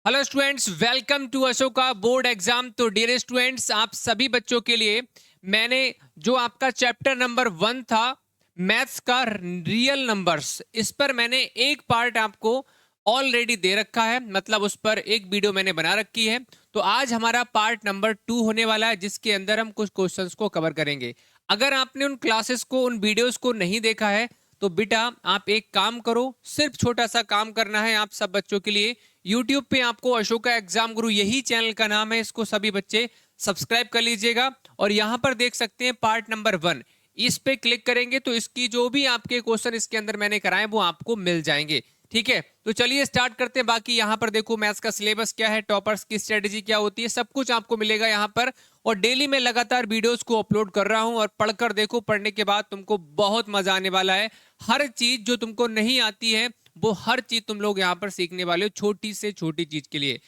Hello students, welcome to Ashoka board exam. तो dear students, आप सभी बच्चों के लिए मैंने जो आपका चैप्टर नंबर 1 था मैथ्स का रियल नंबर्स, इस पर मैंने एक पार्ट आपको ऑलरेडी दे रखा है, मतलब उस पर एक वीडियो मैंने बना रखी है। तो आज हमारा पार्ट नंबर 2 होने वाला है, जिसके अंदर हम कुछ क्वेश्चंस को कवर करेंगे। अगर आपने उन क्लासेस को, उन वीडियोस को नहीं देखा है तो बेटा आप एक काम करो, सिर्फ छोटा सा काम करना है आप सब बच्चों के लिए। YouTube पे आपको अशोका एग्जाम गुरु, यही चैनल का नाम है, इसको सभी बच्चे सब्सक्राइब कर लीजिएगा। और यहाँ पर देख सकते हैं पार्ट नंबर 1, इस पे क्लिक करेंगे तो इसकी जो भी आपके क्वेश्चन इसके अंदर मैंने कराए वो आपको मिल जाएंगे। ठीक है, तो चलिए स्टार्ट करते हैं। बाकी यहाँ पर देखो मैथ्स का सिलेबस क्या है, टॉपर्स की स्ट्रेटेजी क्या होती है, सब कुछ आपको मिलेगा यहाँ पर। और डेली मैं लगातार वीडियोस को अपलोड कर रहा हूँ, और पढ़कर देखो, पढ़ने के बाद तुमको बहुत मजा आने वाला है। हर चीज जो तुमको नहीं आती है वो हर चीज तुम लोग यहाँ पर सीखने वाले हो, छोटी से छोटी चीज के लिए।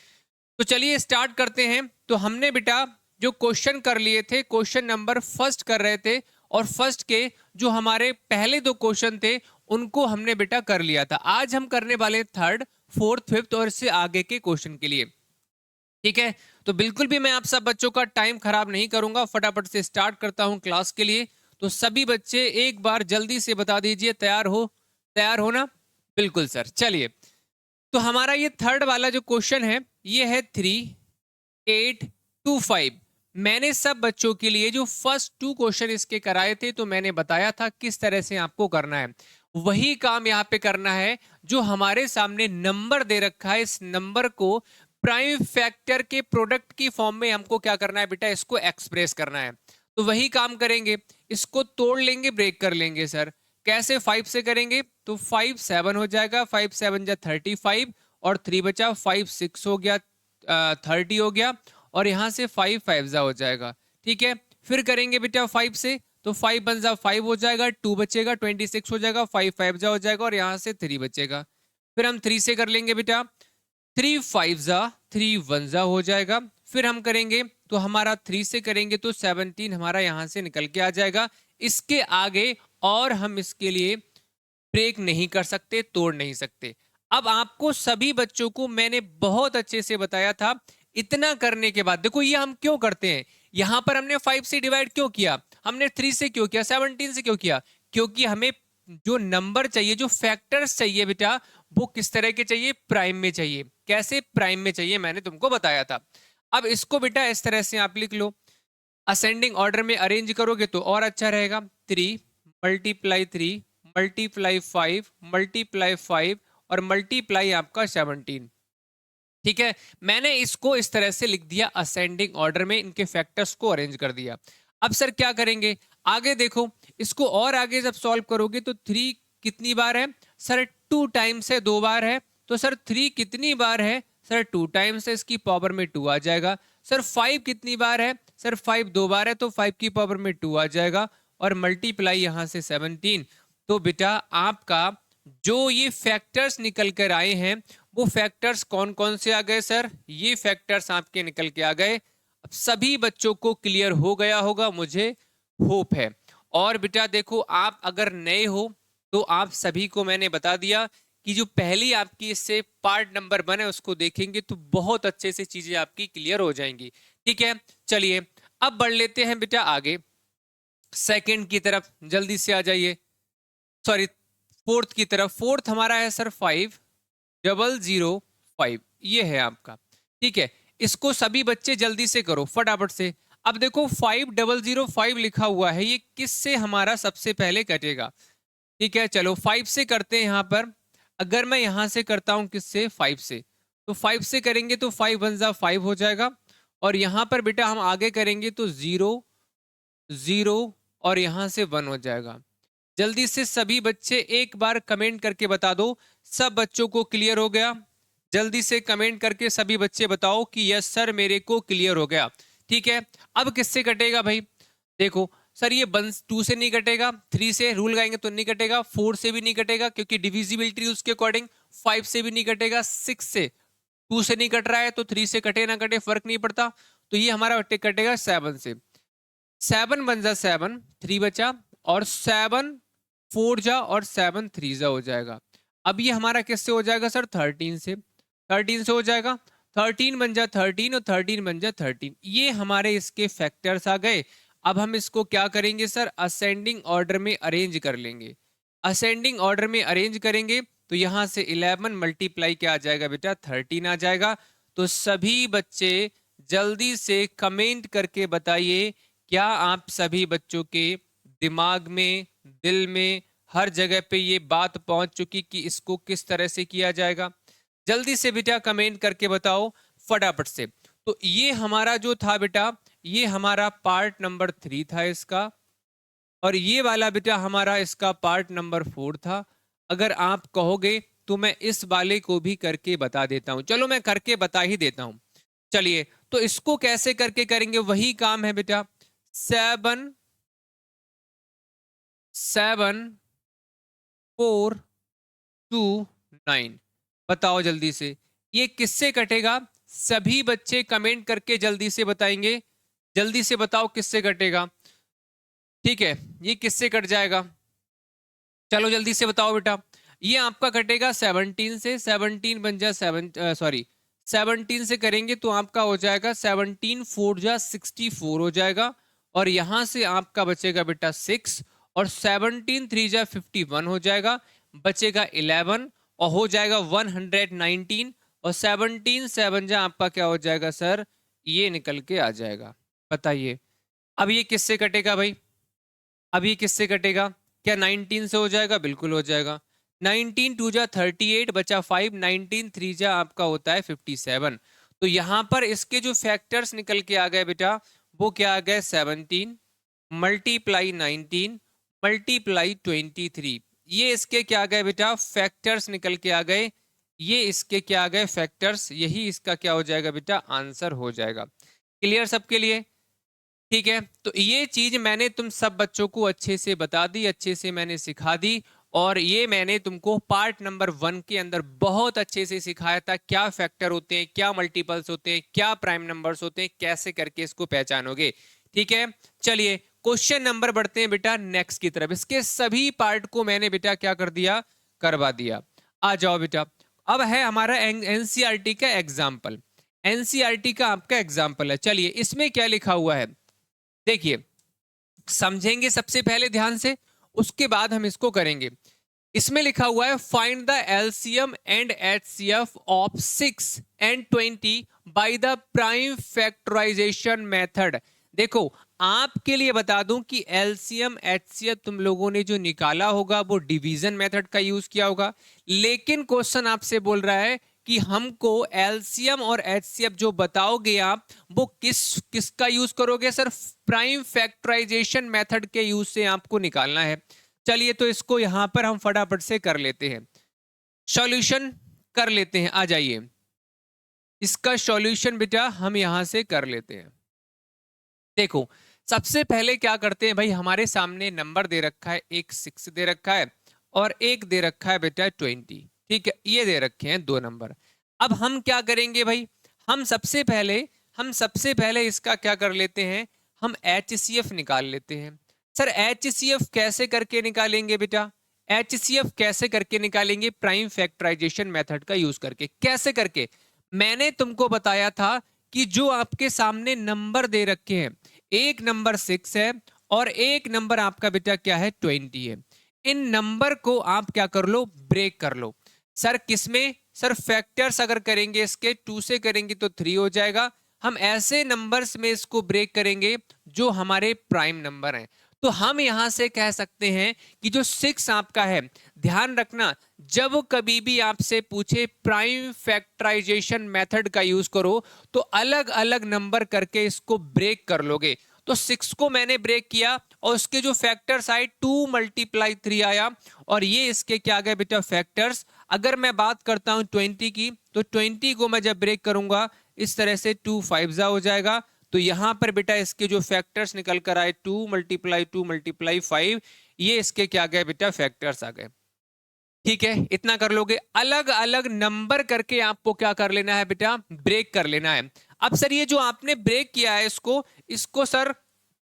तो चलिए स्टार्ट करते हैं। तो हमने बेटा जो क्वेश्चन कर लिए थे, क्वेश्चन नंबर फर्स्ट कर रहे थे, और फर्स्ट के जो हमारे पहले दो क्वेश्चन थे उनको हमने बेटा कर लिया था। आज हम करने वाले थर्ड, फोर्थ, फिफ्थ और इससे आगे के क्वेश्चन के लिए। ठीक है, तो बिल्कुल भी मैं आप सब बच्चों का टाइम खराब नहीं करूंगा, फटाफट से स्टार्ट करता हूं क्लास के लिए। तो सभी बच्चे एक बार जल्दी से बता दीजिए, तैयार हो? तैयार हो ना? बिल्कुल सर। चलिए, तो हमारा ये थर्ड वाला जो क्वेश्चन है ये है 3825। मैंने सब बच्चों के लिए जो फर्स्ट टू क्वेश्चन इसके कराए थे, तो मैंने बताया था किस तरह से आपको करना है। वही काम यहाँ पे करना है। जो हमारे सामने नंबर दे रखा है, इस नंबर को प्राइम फैक्टर के प्रोडक्ट की फॉर्म में हमको क्या करना है बेटा, इसको एक्सप्रेस करना है। तो वही काम करेंगे, इसको तोड़ लेंगे, ब्रेक कर लेंगे। सर कैसे? 5 से करेंगे तो 5 7 हो जाएगा, 5 7 जा 35, और 3 बचा, 5 6 हो गया, 30 हो गया, और यहाँ से 5 5 जा हो जाएगा। ठीक है, फिर करेंगे बेटा 5 से, तो 5 1 जा 5 हो जाएगा, 2 बचेगा, 26 हो जाएगा, 5 5 जा हो जाएगा, और यहाँ से 3 बचेगा। फिर हम 3 से कर लेंगे बेटा, 3 5 जा 3 1 जा हो जाएगा। फिर हम करेंगे तो हमारा 3 से करेंगे तो 17 हमारा यहाँ से निकल के आ जाएगा। इसके आगे और हम इसके लिए ब्रेक नहीं कर सकते, तोड़ नहीं सकते। अब आपको सभी बच्चों को मैंने बहुत अच्छे से बताया था। इतना करने के बाद देखो, ये हम क्यों करते हैं, यहां पर हमने 5 से डिवाइड क्यों किया, हमने 3 से क्यों किया, 17 से क्यों किया? क्योंकि हमें जो नंबर चाहिए, जो फैक्टर्स चाहिए बेटा, वो किस तरह के चाहिए? प्राइम में चाहिए। कैसे? प्राइम में चाहिए, मैंने तुमको बताया था। अब इसको बेटा इस तरह से आप लिख लो, असेंडिंग ऑर्डर में अरेंज करोगे तो और अच्छा रहेगा। 3 मल्टीप्लाई 3 मल्टीप्लाई 5 मल्टीप्लाई 5 और मल्टीप्लाई आपका 17। ठीक है, मैंने इसको इस तरह से लिख दिया, असेंडिंग ऑर्डर में इनके फैक्टर्स को अरेंज कर दिया। अब सर क्या करेंगे आगे? देखो, इसको और आगे जब सॉल्व करोगे तो 3 कितनी बार है सर? 2 टाइम्स है, 2 बार है। तो सर 3 कितनी बार है सर? 2 टाइम्स है, इसकी पावर में 2 आ जाएगा। सर 5 कितनी बार है सर? 5 2 बार है, तो 5 की पावर में 2 आ जाएगा, और मल्टीप्लाई यहां से 17। तो बेटा आपका जो ये फैक्टर्स निकल कर आए हैं, वो फैक्टर्स कौन कौन से आ गए सर? ये फैक्टर्स आपके निकल के आ गए। अब सभी बच्चों को क्लियर हो गया होगा, मुझे होप है। और बेटा देखो, आप अगर नए हो तो आप सभी को मैंने बता दिया कि जो पहली आपकी इससे पार्ट नंबर 1 है उसको देखेंगे तो बहुत अच्छे से चीजें आपकी क्लियर हो जाएंगी। ठीक है, चलिए अब बढ़ लेते हैं बेटा आगे सेकंड की तरफ, जल्दी से आ जाइए। सॉरी, फोर्थ की तरफ। फोर्थ हमारा है सर 5005, ये है आपका। ठीक है, इसको सभी बच्चे जल्दी से करो फटाफट से। अब देखो 5005 लिखा हुआ है, ये किस से हमारा सबसे पहले कटेगा? ठीक है, चलो 5 से करते हैं यहाँ पर। अगर मैं यहाँ से करता हूँ किससे? 5 से, तो 5 से करेंगे तो 5 1 जा 5 हो जाएगा, और यहाँ पर बेटा हम आगे करेंगे तो 0 0 और यहाँ से 1 हो जाएगा। जल्दी से सभी बच्चे एक बार कमेंट करके बता दो, सब बच्चों को क्लियर हो गया? जल्दी से कमेंट करके सभी बच्चे बताओ कि यस सर मेरे को क्लियर हो गया। ठीक है, अब किससे कटेगा भाई? देखो सर, ये 2 से नहीं कटेगा, 3 से रूल लगाएंगे तो नहीं कटेगा, 4 से भी नहीं कटेगा क्योंकि डिविजिबिलिटी रूल्स के अकॉर्डिंग, 5 से भी नहीं कटेगा, 6 से, 2 से नहीं कट रहा है तो 3 से कटे ना कटे फर्क नहीं पड़ता। तो ये हमारा कटेगा 7 से। 7 बन जा 7, 3 बचा, और 7 4 जा और 7 3 जा हो जाएगा। अब ये हमारा किससे हो जाएगा सर? 13 से। 13 से हो जाएगा। 13 बन जा 13 और 13 बन जा 13। ये हमारे इसके फैक्टर्स आ गए। अब हम इसको क्या करेंगे सर, असेंडिंग ऑर्डर में अरेंज कर लेंगे। असेंडिंग ऑर्डर में अरेंज करेंगे तो यहां से 11 मल्टीप्लाई क्या आ जाएगा बेटा, 13 आ जाएगा। तो सभी बच्चे जल्दी से कमेंट करके बताइए, क्या आप सभी बच्चों के दिमाग में, दिल में, हर जगह पे ये बात पहुंच चुकी कि इसको किस तरह से किया जाएगा? जल्दी से बेटा कमेंट करके बताओ फटाफट से। तो ये हमारा जो था बेटा, ये हमारा पार्ट नंबर 3 था इसका, और ये वाला बेटा हमारा इसका पार्ट नंबर 4 था। अगर आप कहोगे तो मैं इस वाले को भी करके बता देता हूं। चलो मैं करके बता ही देता हूं। चलिए, तो इसको कैसे करके करेंगे, वही काम है बेटा। 7 7 4 2 9। बताओ जल्दी से, ये किससे कटेगा? सभी बच्चे कमेंट करके जल्दी से बताएंगे। जल्दी से बताओ किससे कटेगा। ठीक है, ये किससे कट जाएगा? चलो जल्दी से बताओ बेटा। ये आपका कटेगा 17 से। 17 बन जा 17 से करेंगे तो आपका हो जाएगा 17 4 जा 64 हो जाएगा। और यहां से आपका बचेगा बेटा 6, और 17 3 जा 51 हो जाएगा, बचेगा 11, और हो जाएगा 119। और 17 7 जा आपका क्या हो जाएगा सर, ये निकल के आ जाएगा। बताइए अब ये किससे कटेगा भाई? अब ये किससे कटेगा? क्या 19 से हो जाएगा? बिल्कुल हो जाएगा। 19 2 जा 38, बचा 5, 19 3 जा आपका होता है 57। तो यहां पर इसके जो फैक्टर्स निकल के आ गए बेटा, वो क्या आ गए, 17 मल्टीप्लाई 19 मल्टीप्लाई 23। ये इसके क्या आ गए बेटा, फैक्टर्स निकल के आ गए। ये इसके क्या आ गए, फैक्टर्स। यही इसका क्या हो जाएगा बेटा, आंसर हो जाएगा। क्लियर सबके लिए? ठीक है, तो ये चीज मैंने तुम सब बच्चों को अच्छे से बता दी, अच्छे से मैंने सिखा दी। और ये मैंने तुमको पार्ट नंबर 1 के अंदर बहुत अच्छे से सिखाया था, क्या फैक्टर होते हैं, क्या मल्टीपल्स होते हैं, क्या प्राइम नंबर्स होते हैं, कैसे करके इसको पहचानोगे। ठीक है, चलिए क्वेश्चन नंबर बढ़ते हैं बेटा नेक्स्ट की तरफ। इसके सभी पार्ट को मैंने बेटा क्या कर दिया, करवा दिया। आ जाओ बेटा, अब है हमारा एनसीईआरटी का एग्जाम्पल। एनसीईआरटी का आपका एग्जाम्पल है। चलिए इसमें क्या लिखा हुआ है देखिए, समझेंगे सबसे पहले ध्यान से, उसके बाद हम इसको करेंगे। इसमें लिखा हुआ है find the LCM and HCF of 6 and 20 by the prime factorisation method. देखो आपके लिए बता दूं कि एलसीएम एचसीएफ तुम लोगों ने जो निकाला होगा वो डिवीजन मेथड का यूज किया होगा, लेकिन क्वेश्चन आपसे बोल रहा है कि हमको एलसीएम और एचसीएफ जो बताओगे आप, वो किसका यूज करोगे सर, प्राइम फैक्टराइजेशन मेथड के यूज से आपको निकालना है। चलिए तो इसको यहां पर हम फटाफट से कर लेते हैं, सॉल्यूशन कर लेते हैं। आ जाइए, इसका सॉल्यूशन बेटा हम यहां से कर लेते हैं। देखो सबसे पहले क्या करते हैं भाई, हमारे सामने नंबर दे रखा है, एक 6 दे रखा है और एक दे रखा है बेटा 20। ठीक है, ये दे रखे हैं दो नंबर। अब हम क्या करेंगे भाई, हम सबसे पहले इसका क्या कर लेते हैं, हम HCF निकाल लेते हैं। सर HCF कैसे करके निकालेंगे बेटा, HCF कैसे करके निकालेंगे, प्राइम फैक्टराइजेशन मेथड का यूज करके। कैसे करके, मैंने तुमको बताया था कि जो आपके सामने नंबर दे रखे हैं, एक नंबर 6 है और एक नंबर आपका बेटा क्या है, 20 है। इन नंबर को आप क्या कर लो, ब्रेक कर लो। सर किसमें, सर फैक्टर्स अगर करेंगे इसके 2 से करेंगे तो 3 हो जाएगा। हम ऐसे नंबर्स में इसको ब्रेक करेंगे जो हमारे प्राइम नंबर हैं। तो हम यहां से कह सकते हैं कि जो 6 आपका है, ध्यान रखना जब कभी भी आपसे पूछे प्राइम फैक्टराइजेशन मेथड का यूज करो तो अलग अलग नंबर करके इसको ब्रेक कर लोगे। तो 6 को मैंने ब्रेक किया और उसके जो फैक्टर्स आए 2 मल्टीप्लाई 3 आया, और ये इसके क्या गए बेटा, फैक्टर्स। अगर मैं बात करता हूं 20 की, तो 20 को मैं जब ब्रेक करूंगा इस तरह से 2 5 हो जाएगा। तो यहां पर बेटा इसके जो फैक्टर्स निकल कर आए 2 मल्टीप्लाई 5, ये इसके क्या गए बेटा, फैक्टर्स आ गए। ठीक है, इतना कर लोगे। अलग अलग नंबर करके आपको क्या कर लेना है बेटा, ब्रेक कर लेना है। अब सर ये जो आपने ब्रेक किया है इसको सर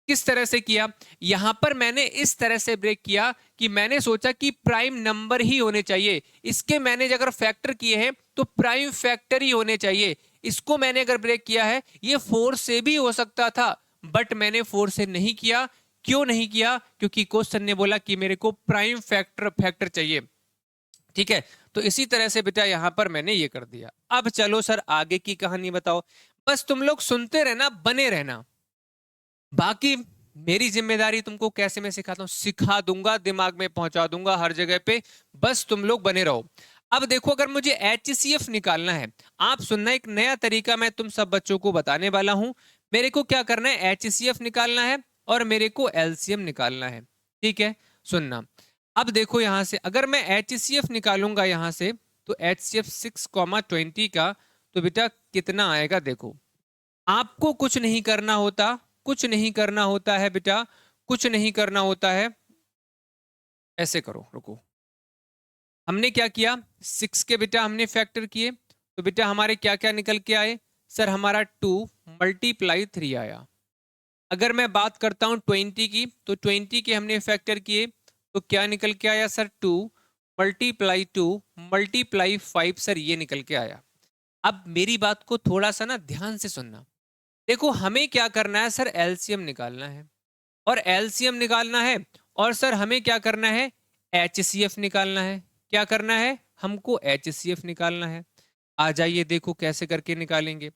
किस तरह से किया, यहां पर मैंने इस तरह से ब्रेक किया कि मैंने सोचा कि प्राइम नंबर ही होने चाहिए। इसके मैंने अगर फैक्टर किए हैं तो प्राइम फैक्टर ही होने चाहिए। इसको मैंने अगर ब्रेक किया है, ये 4 से भी हो सकता था, बट मैंने 4 से नहीं किया। क्यों नहीं किया? क्योंकि क्वेश्चन ने बोला कि मेरे को प्राइम फैक्टर चाहिए। ठीक है, तो इसी तरह से बेटा यहां पर मैंने ये कर दिया। अब चलो सर आगे की कहानी बताओ। बस तुम लोग सुनते रहना, बने रहना, बाकी मेरी जिम्मेदारी तुमको कैसे मैं सिखाता हूं, सिखा दूंगा, दिमाग में पहुंचा दूंगा हर जगह पे, बस तुम लोग बने रहो। अब देखो, अगर मुझे HCF निकालना है, आप सुनना, एक नया तरीका मैं तुम सब बच्चों को बताने वाला हूं। मेरे को क्या करना है, HCF निकालना है और मेरे को LCM निकालना है। ठीक है, सुनना। अब देखो यहां से अगर मैं HCF निकालूंगा यहां से, तो HCF 6,20 का, तो बेटा कितना आएगा देखो। आपको कुछ नहीं करना होता, कुछ नहीं करना होता है बेटा, कुछ नहीं करना होता है। ऐसे करो, रुको, हमने क्या किया, 6 के बेटा हमने फैक्टर किए, तो बेटा हमारे क्या क्या निकल के आए सर, हमारा 2 मल्टीप्लाई 3 आया। अगर मैं बात करता हूं 20 की, तो 20 के हमने फैक्टर किए, तो क्या निकल के आया सर, 2 मल्टीप्लाई 2 मल्टीप्लाई 5 सर, ये निकल के आया। अब मेरी बात को थोड़ा सा ना ध्यान से सुनना। देखो हमें क्या करना है सर, एलसीएम निकालना है, और एलसीएम निकालना है, और सर हमें क्या करना है, एचसीएफ निकालना है। क्या करना है, हमको एचसीएफ निकालना है। आ जाइए देखो कैसे करके निकालेंगे।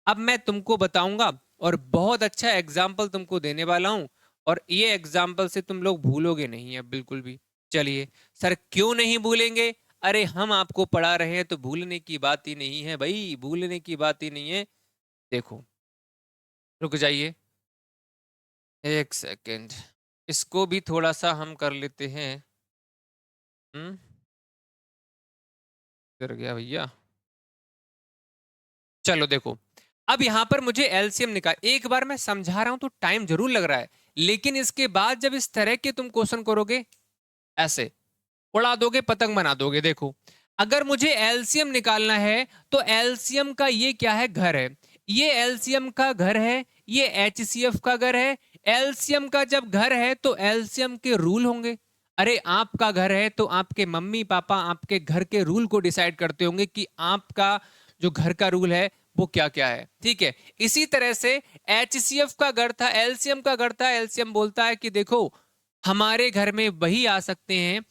अब मैं तुमको बताऊंगा और बहुत अच्छा एग्जाम्पल तुमको देने वाला हूं, और ये एग्जाम्पल से तुम लोग भूलोगे नहीं है बिल्कुल भी। चलिए सर, क्यों नहीं भूलेंगे, अरे हम आपको पढ़ा रहे हैं तो भूलने की बात ही नहीं है भाई, भूलने की बात ही नहीं है। देखो, रुक जाइए एक सेकेंड, इसको भी थोड़ा सा हम कर लेते हैं। हम्म, कर गया भैया। चलो देखो, अब यहां पर मुझे एलसीएम निकाल, एक बार मैं समझा रहा हूं तो टाइम जरूर लग रहा है, लेकिन इसके बाद जब इस तरह के तुम क्वेश्चन करोगे, ऐसे उड़ा दोगे, पतंग बना दोगे। देखो, अगर मुझे एलसीएम निकालना है, तो एलसीएम का ये क्या है, घर है, ये एलसीएम का घर है, ये एचसीएफ का घर है। एलसीएम का जब घर है तो एलसीएम के रूल होंगे। अरे आपका घर है तो आपके मम्मी पापा आपके घर के रूल को डिसाइड करते होंगे कि आपका जो घर का रूल है वो क्या क्या है। ठीक है, इसी तरह से एचसीएफ का घर था, एलसीएम का घर था। एलसीएम बोलता है कि देखो, हमारे घर में वही आ सकते हैं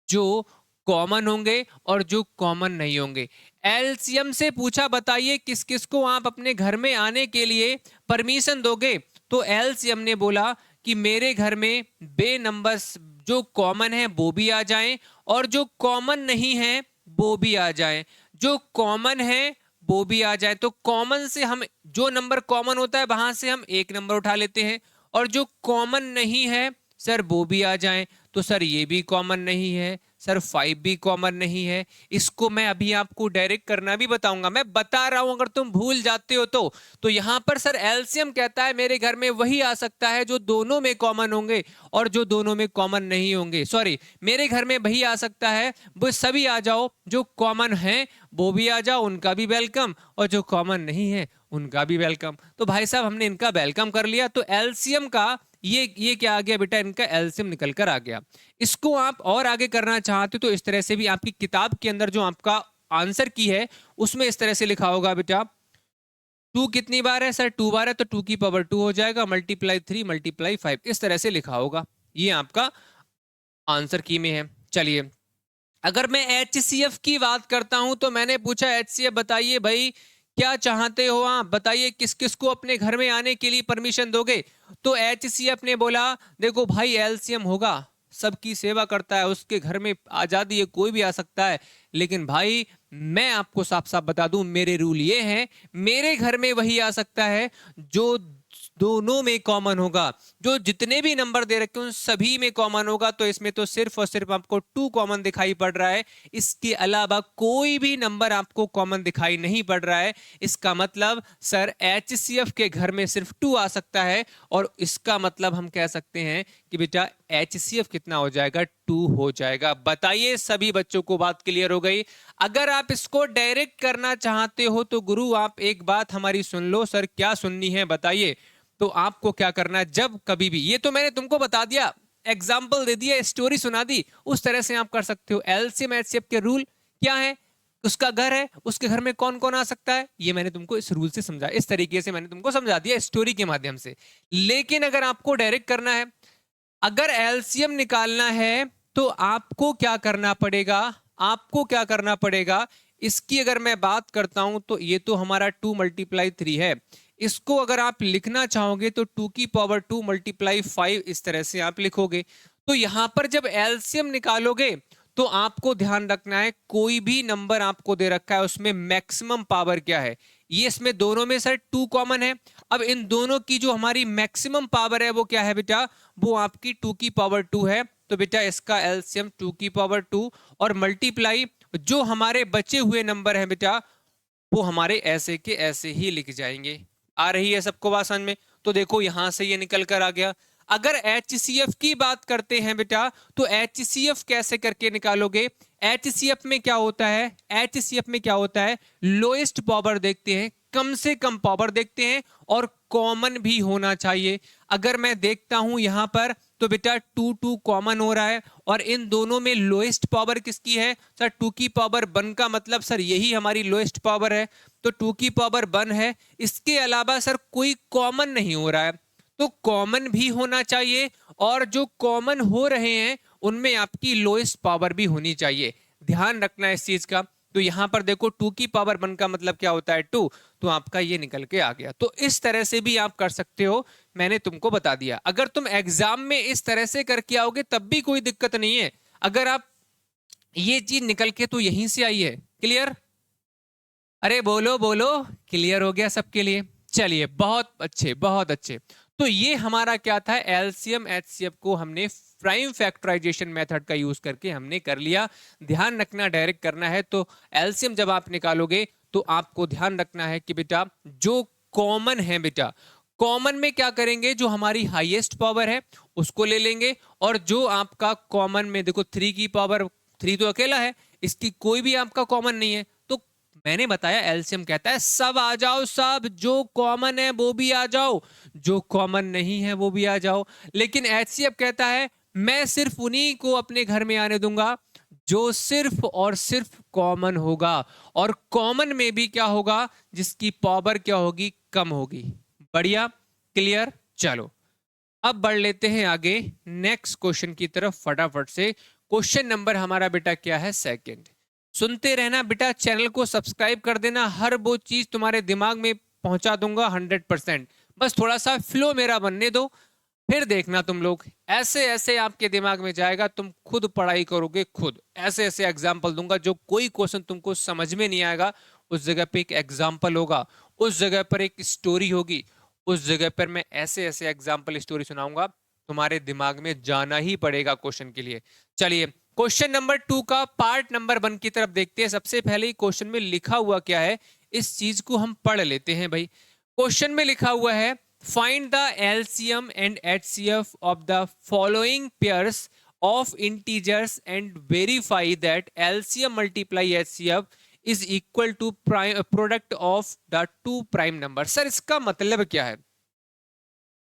जो कॉमन होंगे और जो कॉमन नहीं होंगे। एलसीएम से पूछा, बताइए किस किस को आप अपने घर में आने के लिए परमिशन दोगे, तो एलसीएम ने बोला कि मेरे घर में बे नंबर्स जो कॉमन है वो भी आ जाएं, और जो कॉमन नहीं है वो भी आ जाएं। जो कॉमन है वो भी आ जाए, तो कॉमन से हम जो नंबर कॉमन होता है वहां से हम एक नंबर उठा लेते हैं, और जो कॉमन नहीं है सर वो भी आ जाए। तो सर ये भी कॉमन नहीं है, सर 5 भी कॉमन नहीं है। इसको मैं अभी आपको डायरेक्ट करना भी बताऊंगा, मैं बता रहा हूं, अगर तुम भूल जाते हो तो यहां पर सर एलसीएम कहता है मेरे घर में वही आ सकता है जो दोनों में कॉमन होंगे और जो दोनों में कॉमन नहीं होंगे। सॉरी, मेरे घर में वही आ सकता है, वो सभी आ जाओ, जो कॉमन है वो भी आ जाओ, उनका भी वेलकम, और जो कॉमन नहीं है उनका भी वेलकम। तो भाई साहब हमने इनका वेलकम कर लिया, तो एलसीएम का ये क्या आ गया बेटा, इनका एलसीएम निकल कर आ गया। इसको आप और आगे करना चाहते हो तो इस तरह से भी आपकी किताब के अंदर जो आपका आंसर की है उसमें इस तरह से लिखा होगा बेटा, 2 कितनी बार है सर, 2 बार है, तो 2 की पावर 2 हो जाएगा, मल्टीप्लाई 3 मल्टीप्लाई 5, इस तरह से लिखा होगा। ये आपका आंसर की में है। चलिए, अगर मैं एचसीएफ की बात करता हूं, तो मैंने पूछा एचसीएफ बताइए भाई क्या चाहते हो आप, बताइए किस किस को अपने घर में आने के लिए परमिशन दोगे। तो एचसीएफ ने बोला देखो भाई, एलसीएम होगा, सबकी सेवा करता है, उसके घर में आजादी है, कोई भी आ सकता है, लेकिन भाई मैं आपको साफ साफ बता दूं, मेरे रूल ये हैं, मेरे घर में वही आ सकता है जो दोनों में कॉमन होगा, जो जितने भी नंबर दे रखे हैं उन सभी में कॉमन होगा। तो इसमें तो सिर्फ और सिर्फ आपको 2 कॉमन दिखाई पड़ रहा है, इसके अलावा कोई भी नंबर आपको कॉमन दिखाई नहीं पड़ रहा है। इसका मतलब सर एचसीएफ के घर में सिर्फ 2 आ सकता है, और इसका मतलब हम कह सकते हैं कि बेटा एचसीएफ कितना हो जाएगा, 2 हो जाएगा। बताइए सभी बच्चों को बात क्लियर हो गई। अगर आप इसको डायरेक्ट करना चाहते हो तो गुरु आप एक बात हमारी सुन लो। सर क्या सुननी है बताइए। तो आपको क्या करना है, जब कभी भी, ये तो मैंने तुमको बता दिया, एग्जाम्पल दे दिया, स्टोरी सुना दी, उस तरह से आप कर सकते हो। एलसीएम एचसीएफ के रूल क्या है, उसका घर है, उसके घर में कौन कौन आ सकता है, ये मैंने तुमको इस रूल से समझा, इस तरीके से मैंने तुमको समझा दिया स्टोरी के माध्यम से। लेकिन अगर आपको डायरेक्ट करना है, अगर एलसीएम निकालना है, तो आपको क्या करना पड़ेगा, आपको क्या करना पड़ेगा, इसकी अगर मैं बात करता हूं तो ये तो हमारा 2 मल्टीप्लाई 3 है। इसको अगर आप लिखना चाहोगे तो 2 की पावर 2 मल्टीप्लाई 5 इस तरह से आप लिखोगे। तो यहां पर जब एलसीएम निकालोगे तो आपको ध्यान रखना है, कोई भी नंबर आपको दे रखा है उसमें मैक्सिमम पावर क्या है, ये इसमें दोनों में सर 2 कॉमन है। अब इन दोनों की जो हमारी मैक्सिमम पावर है वो क्या है बेटा, वो आपकी 2 की पावर 2 है। तो बेटा इसका एलसीएम 2 की पावर 2 और मल्टीप्लाई जो हमारे बचे हुए नंबर हैं बेटा, वो हमारे ऐसे के ऐसे ही लिख जाएंगे। आ रही है सबको बात समझ में? तो देखो यहां से ये निकल कर आ गया। अगर HCF की बात करते हैं बेटा, तो HCF कैसे करके निकालोगे, HCF में क्या होता है, HCF में क्या होता है, लोएस्ट पावर देखते हैं, कम से कम पावर देखते हैं और कॉमन भी होना चाहिए। अगर मैं देखता हूं यहां पर तो बेटा 2 2 कॉमन हो रहा है और इन दोनों में लोएस्ट पावर किसकी है सर, 2 की पावर 1 का मतलब सर यही हमारी लोएस्ट पावर है, तो 2 की पावर 1 है। इसके अलावा सर कोई कॉमन नहीं हो रहा है, तो कॉमन भी होना चाहिए और जो कॉमन हो रहे हैं उनमें आपकी लोएस्ट पावर भी होनी चाहिए। ध्यान रखना है इस चीज का। तो यहां पर देखो 2 की पावर 1 का मतलब क्या होता है 2, तो आपका ये निकल के आ गया। तो इस तरह से भी आप कर सकते हो, मैंने तुमको बता दिया। अगर तुम एग्जाम में इस तरह से करके आओगे तब भी कोई दिक्कत नहीं है। अगर आप ये चीज निकल के तो यहीं से आई है, क्लियर? अरे बोलो बोलो, क्लियर हो गया सबके लिए? चलिए बहुत अच्छे बहुत अच्छे। तो ये हमारा क्या था, एलसीएम एचसीएफ को हमने प्राइम फैक्टराइजेशन मेथड का यूज करके हमने कर लिया। ध्यान रखना डायरेक्ट करना है तो एलसीएम जब आप निकालोगे तो आपको ध्यान रखना है कि बेटा जो कॉमन है बेटा, कॉमन में क्या करेंगे, जो हमारी हाईएस्ट पावर है उसको ले लेंगे और जो आपका कॉमन में देखो 3 की पावर 3 तो अकेला है, इसकी कोई भी आपका कॉमन नहीं है, तो मैंने बताया एलसीएम कहता है सब आ जाओ, सब जो कॉमन है वो भी आ जाओ, जो कॉमन नहीं है वो भी आ जाओ। लेकिन एचसीएफ कहता है मैं सिर्फ उन्हीं को अपने घर में आने दूंगा जो सिर्फ और सिर्फ कॉमन होगा, और कॉमन में भी क्या होगा, जिसकी पावर क्या होगी, कम होगी। बढ़िया, क्लियर? चलो अब बढ़ लेते हैं आगे नेक्स्ट क्वेश्चन की तरफ फटाफट से। क्वेश्चन नंबर हमारा बेटा क्या है, सेकंड। सुनते रहना बेटा, चैनल को सब्सक्राइब कर देना, हर वो चीज तुम्हारे दिमाग में पहुंचा दूंगा 100%। बस थोड़ा सा फ्लो मेरा बनने दो, फिर देखना तुम लोग ऐसे ऐसे आपके दिमाग में जाएगा, तुम खुद पढ़ाई करोगे, खुद ऐसे ऐसे एग्जाम्पल दूंगा। जो कोई क्वेश्चन तुमको समझ में नहीं आएगा उस जगह पे एक एग्जाम्पल होगा, उस जगह पर एक स्टोरी होगी, उस जगह पर मैं ऐसे ऐसे एग्जाम्पल स्टोरी सुनाऊंगा, तुम्हारे दिमाग में जाना ही पड़ेगा क्वेश्चन के लिए। चलिए क्वेश्चन नंबर 2 का पार्ट नंबर 1 की तरफ देखते हैं। सबसे पहले क्वेश्चन में लिखा हुआ क्या है, इस चीज को हम पढ़ लेते हैं भाई। क्वेश्चन में लिखा हुआ है find the LCM and HCF of the following pairs of integers and verify that LCM multiply HCF is equal to product of the two prime number। Sir इसका मतलब क्या है?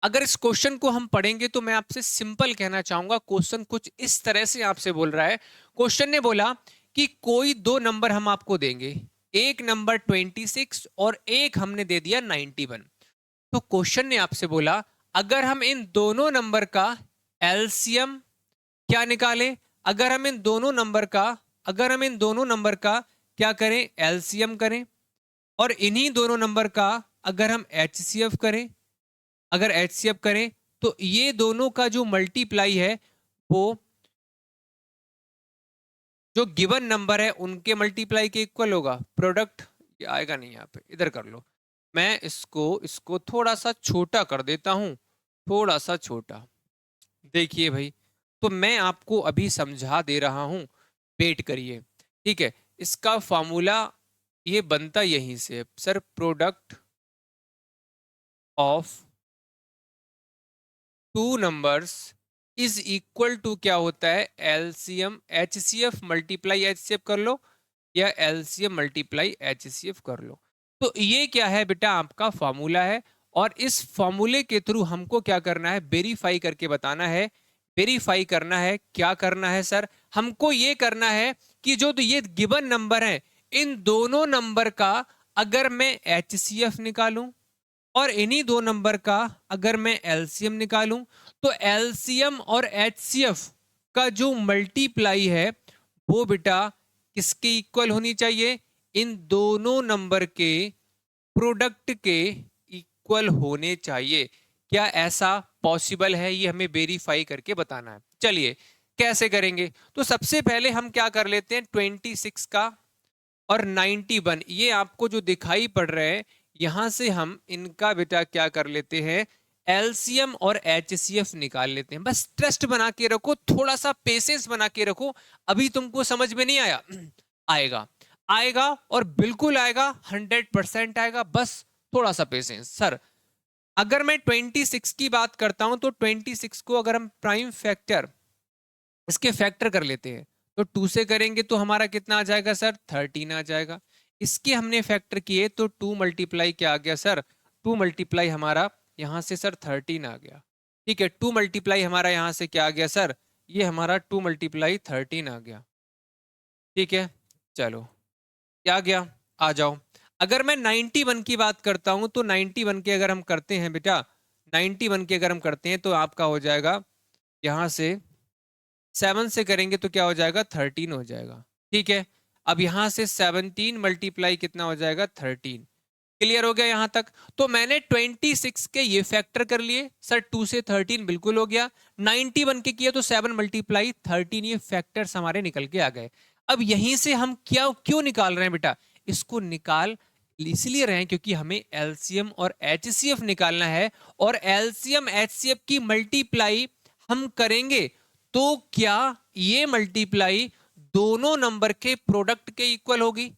अगर इस क्वेश्चन को हम पढ़ेंगे तो मैं आपसे सिंपल कहना चाहूंगा, क्वेश्चन कुछ इस तरह से आपसे बोल रहा है। क्वेश्चन ने बोला कि कोई दो नंबर हम आपको देंगे, एक नंबर 26 और एक हमने दे दिया 91। तो क्वेश्चन ने आपसे बोला अगर हम इन दोनों नंबर का एलसीएम क्या निकालें, अगर हम इन दोनों नंबर का क्या करें, एलसीएम करें, और इन्हीं दोनों नंबर का अगर हम एचसीएफ करें, अगर एचसीएफ करें तो ये दोनों का जो मल्टीप्लाई है वो जो गिवन नंबर है उनके मल्टीप्लाई के इक्वल होगा। प्रोडक्ट आएगा नहीं, यहाँ पे इधर कर लो, मैं इसको थोड़ा सा छोटा कर देता हूं, थोड़ा सा छोटा। देखिए भाई, तो मैं आपको अभी समझा दे रहा हूं, वेट करिए, ठीक है। इसका फॉर्मूला ये बनता यहीं से sir, product of two numbers is equal to क्या होता है, एलसीएम एचसीएफ मल्टीप्लाई एचसीएफ कर लो या एलसीएम मल्टीप्लाई एचसीएफ कर लो। तो ये क्या है बेटा, आपका फॉर्मूला है, और इस फॉर्मूले के थ्रू हमको क्या करना है, वेरीफाई करके बताना है। वेरीफाई करना है, क्या करना है सर, हमको ये करना है कि जो तो ये गिवन नंबर है इन दोनों नंबर का अगर मैं HCF निकालूं और इन्हीं दो नंबर का अगर मैं LCM निकालूं, तो LCM और HCF का जो मल्टीप्लाई है वो बेटा किसके इक्वल होनी चाहिए? इन दोनों नंबर के प्रोडक्ट के इक्वल होने चाहिए। क्या ऐसा पॉसिबल है? ये हमें वेरीफाई करके बताना है। चलिए कैसे करेंगे? तो सबसे पहले हम क्या कर लेते हैं, 26 का और 91 ये आपको जो दिखाई पड़ रहे हैं, यहां से हम इनका बेटा क्या कर लेते हैं, एलसीएम और HCF निकाल लेते हैं। बस ट्रस्ट बना के रखो, थोड़ा सा पेशेंस बना के रखो। अभी तुमको समझ में नहीं आया? आएगा, आएगा और बिल्कुल आएगा, 100% आएगा। बस थोड़ा सा पेशेंस। सर अगर मैं 26 की बात करता हूं तो 26 को अगर हम प्राइम फैक्टर इसके फैक्टर कर लेते हैं तो 2 से करेंगे तो हमारा कितना आ जाएगा सर, 13 आ जाएगा। इसके हमने फैक्टर किए तो 2 मल्टीप्लाई क्या आ गया सर, 2 मल्टीप्लाई हमारा यहां से सर 13 आ गया। ठीक है, 2 मल्टीप्लाई हमारा यहां से क्या आ गया सर, ये हमारा 2 मल्टीप्लाई 13 आ गया। ठीक है, चलो क्या गया, आ जाओ। अगर मैं 91 की बात करता हूं तो 91 के अगर हम करते हैं बेटा, 91 के अगर हम करते हैं तो आपका हो जाएगा यहां से 7 से करेंगे तो क्या हो जाएगा, 13 हो जाएगा। ठीक है, अब यहां से 17 मल्टीप्लाई कितना हो जाएगा, 13। क्लियर हो गया यहां तक? तो मैंने 26 के ये फैक्टर कर लिए सर, 2 से 13 बिल्कुल हो गया। 91 के किया तो 7 मल्टीप्लाई 13, ये फैक्टर्स हमारे निकल के आ गए। अब यहीं से हम क्या क्यों निकाल रहे हैं बेटा, इसको निकाल इसलिए रहे हैं क्योंकि हमें एलसीएम और एचसीएफ निकालना है, और एलसीएम एचसीएफ की मल्टीप्लाई हम करेंगे तो क्या ये मल्टीप्लाई दोनों नंबर के प्रोडक्ट के इक्वल होगी?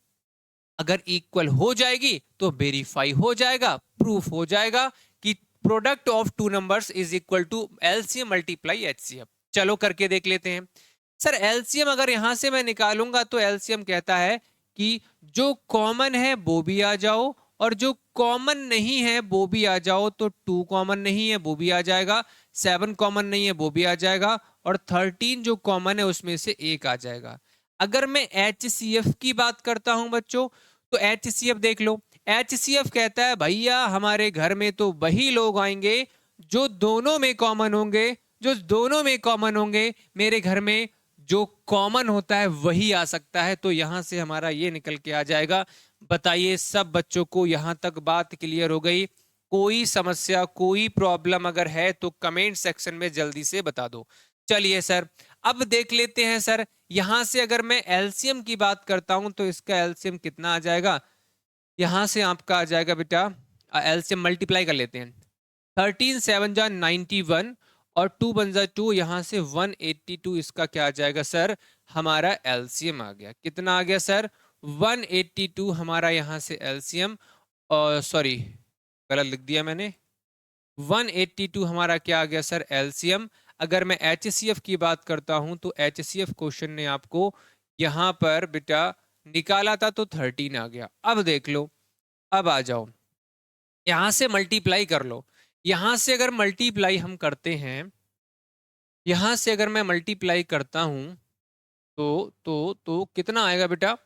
अगर इक्वल हो जाएगी तो वेरीफाई हो जाएगा, प्रूफ हो जाएगा कि product of two numbers is equal to LCM multiply HCF. चलो करके देख लेते हैं। सर एलसीएम अगर यहां से मैं निकालूंगा तो एलसीएम कहता है कि जो कॉमन है वो भी आ जाओ और जो कॉमन नहीं है वो भी आ जाओ। तो 2 कॉमन नहीं है वो भी आ जाएगा, 7 कॉमन नहीं है वो भी आ जाएगा, और 13 जो कॉमन है उसमें से एक आ जाएगा। अगर मैं HCF की बात करता हूं बच्चों, तो HCF देख लो। HCF कहता है भैया हमारे घर में तो वही लोग आएंगे जो दोनों में कॉमन होंगे, जो दोनों में कॉमन होंगे। मेरे घर में जो कॉमन होता है वही आ सकता है। तो यहां से हमारा ये निकल के आ जाएगा। बताइए सब बच्चों को यहां तक बात क्लियर हो गई? कोई समस्या कोई प्रॉब्लम अगर है तो कमेंट सेक्शन में जल्दी से बता दो। चलिए सर अब देख लेते हैं। सर यहां से अगर मैं एलसीएम की बात करता हूं तो इसका एलसीएम कितना आ जाएगा, यहां से आपका आ जाएगा बेटा, एलसीएम मल्टीप्लाई कर लेते हैं। 13 7 जा 91 और 2 बन जा 2, यहां से 182 इसका क्या आ जाएगा सर, हमारा एलसीएम आ गया। कितना आ गया सर, 182 हमारा यहां से एलसीएम। और सॉरी गलत लिख दिया मैंने, 182 हमारा क्या आ गया सर, एलसीएम। अगर मैं HCF की बात करता हूं तो HCF क्वेश्चन ने आपको यहां पर बेटा निकाला था तो 13 आ गया। अब देख लो, अब आ जाओ यहां से मल्टीप्लाई कर लो। यहां से अगर मल्टीप्लाई हम करते हैं, यहां से अगर मैं मल्टीप्लाई करता हूं तो कितना आएगा बेटा,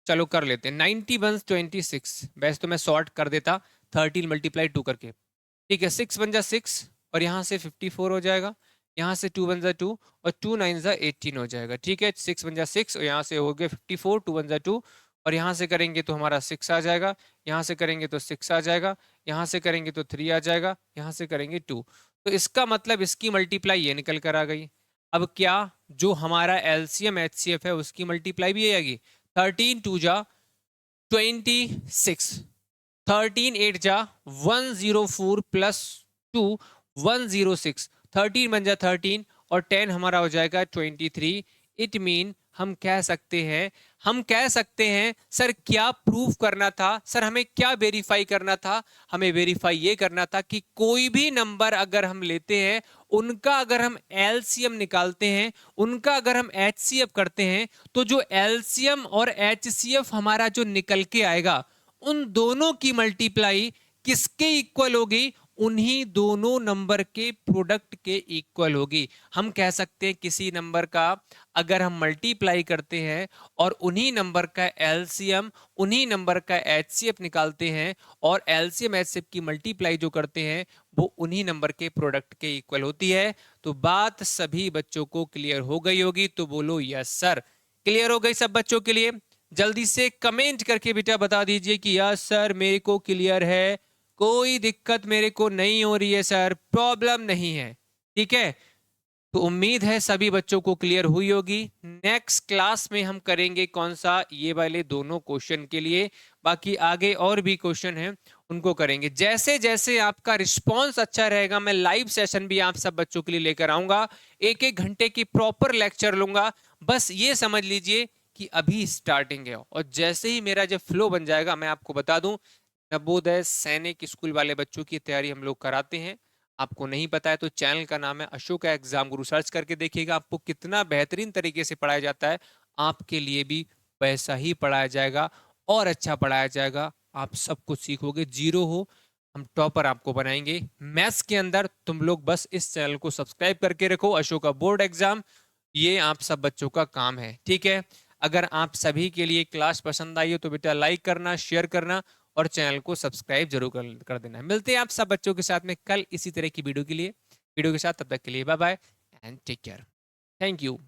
चलो कर लेते हैं। 90 बन 26, वैसे तो मैं शॉर्ट कर देता 13 मल्टीप्लाई 2 करके। ठीक है, 6 बन जा 6 और यहाँ से 54 हो जाएगा। यहाँ से 2 बन जा 2 और 2 9 जा 18 हो जाएगा। ठीक है, 6 बन जा 6 और यहाँ से हो गया 54, 2 बन जा 2 और यहाँ से करेंगे तो हमारा 6 आ जाएगा, यहाँ से करेंगे तो 6 आ जाएगा, यहाँ से करेंगे तो 3 आ जाएगा, यहाँ से करेंगे 2। तो इसका मतलब इसकी मल्टीप्लाई ये निकल कर आ गई। अब क्या जो हमारा एलसीएम एचसीएफ है उसकी मल्टीप्लाई भी आएगी। 13 2 जा 26, 13 8 जा 104 प्लस 2 106, 13 बन जा 13 और 10 हमारा हो जाएगा 23। इट मीन हम कह सकते हैं सर क्या प्रूफ करना था, सर हमें क्या वेरीफाई करना था, हमें वेरीफाई ये करना था कि कोई भी नंबर अगर हम लेते हैं उनका अगर हम एलसीएम निकालते हैं, उनका अगर हम एचसीएफ करते हैं, तो जो एलसीएम और एचसीएफ हमारा जो निकल के आएगा उन दोनों की मल्टीप्लाई किसके इक्वल होगी, उन्हीं दोनों नंबर के प्रोडक्ट के इक्वल होगी। हम कह सकते हैं किसी नंबर का अगर हम मल्टीप्लाई करते हैं और उन्हीं नंबर का एलसीएम उन्हीं नंबर का एचसीएफ निकालते हैं और एलसीएम एचसीएफ की मल्टीप्लाई जो करते हैं वो उन्हीं नंबर के प्रोडक्ट के इक्वल होती है। तो बात सभी बच्चों को क्लियर हो गई होगी, तो बोलो यस सर। क्लियर हो गई सब बच्चों के लिए? जल्दी से कमेंट करके बेटा बता दीजिए कि यस सर मेरे को क्लियर है, कोई दिक्कत मेरे को नहीं हो रही है सर, प्रॉब्लम नहीं है। ठीक है, तो उम्मीद है सभी बच्चों को क्लियर हुई होगी। नेक्स्ट क्लास में हम करेंगे कौन सा, ये वाले दोनों क्वेश्चन के लिए। बाकी आगे और भी क्वेश्चन हैं उनको करेंगे। जैसे जैसे आपका रिस्पांस अच्छा रहेगा मैं लाइव सेशन भी आप सब बच्चों के लिए लेकर आऊंगा, एक एक घंटे की प्रॉपर लेक्चर लूंगा। बस ये समझ लीजिए कि अभी स्टार्टिंग है, और जैसे ही मेरा जब फ्लो बन जाएगा मैं आपको बता दूं, नवोदय सैनिक स्कूल वाले बच्चों की तैयारी हम लोग कराते हैं। आपको नहीं पता है तो चैनल का नाम है अशोक एग्जाम गुरु, सर्च करके देखिएगा आपको कितना बेहतरीन तरीके से पढ़ाया जाता है। आपके लिए भी वैसा ही पढ़ाया जाएगा और अच्छा पढ़ाया जाएगा। आप सब कुछ सीखोगे, जीरो हो हम टॉपर आपको बनाएंगे मैथ्स के अंदर। तुम लोग बस इस चैनल को सब्सक्राइब करके रखो, अशोका बोर्ड एग्जाम, ये आप सब बच्चों का काम है। ठीक है, अगर आप सभी के लिए क्लास पसंद आई हो तो बेटा लाइक करना, शेयर करना और चैनल को सब्सक्राइब जरूर कर देना। मिलते हैं आप सब बच्चों के साथ में कल इसी तरह की वीडियो के लिए, वीडियो के साथ। तब तक के लिए bye bye and take care. Thank you.